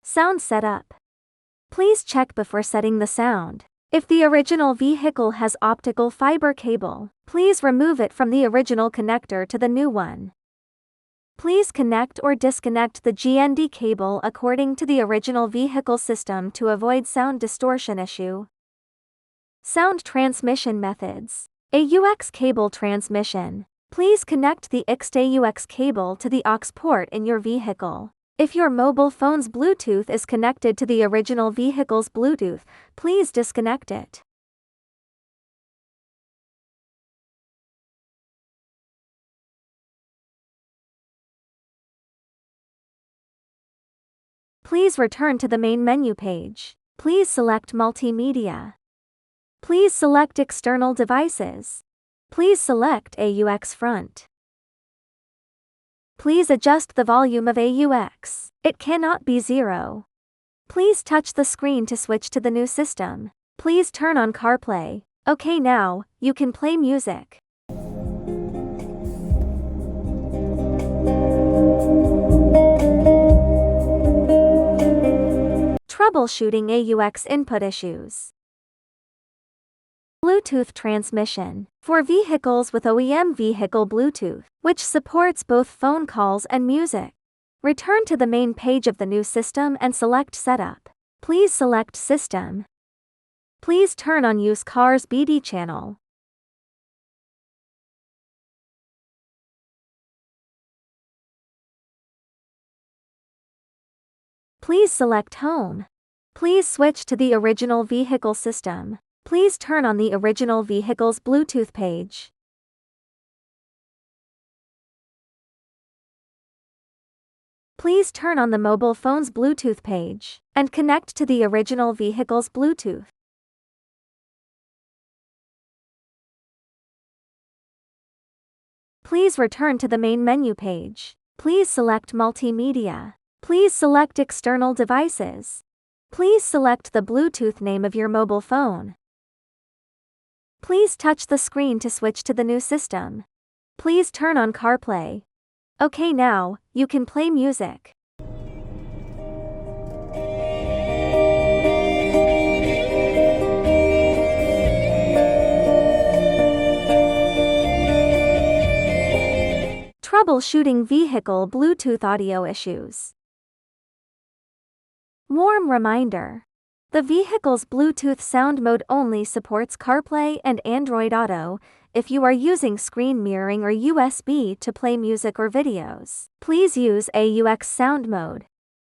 Sound setup. Please check before setting the sound. If the original vehicle has optical fiber cable, please remove it from the original connector to the new one. Please connect or disconnect the GND cable according to the original vehicle system to avoid sound distortion issue. Sound transmission methods. AUX cable transmission. Please connect the XT-AUX cable to the aux port in your vehicle. If your mobile phone's Bluetooth is connected to the original vehicle's Bluetooth, please disconnect it. Please return to the main menu page. Please select Multimedia. Please select External Devices. Please select AUX Front. Please adjust the volume of AUX. It cannot be 0. Please touch the screen to switch to the new system. Please turn on CarPlay. Okay, now, you can play music. Troubleshooting AUX input issues. Bluetooth transmission. For vehicles with OEM vehicle Bluetooth, which supports both phone calls and music, return to the main page of the new system and select Setup. Please select System. Please turn on Use Cars BD channel. Please select Home. Please switch to the original vehicle system. Please turn on the original vehicle's Bluetooth page. Please turn on the mobile phone's Bluetooth page and connect to the original vehicle's Bluetooth. Please return to the main menu page. Please select Multimedia. Please select External Devices. Please select the Bluetooth name of your mobile phone. Please touch the screen to switch to the new system. Please turn on CarPlay. Okay, now, you can play music. Troubleshooting vehicle Bluetooth audio issues. Warm reminder. The vehicle's Bluetooth sound mode only supports CarPlay and Android Auto. If you are using screen mirroring or USB to play music or videos, please use AUX sound mode.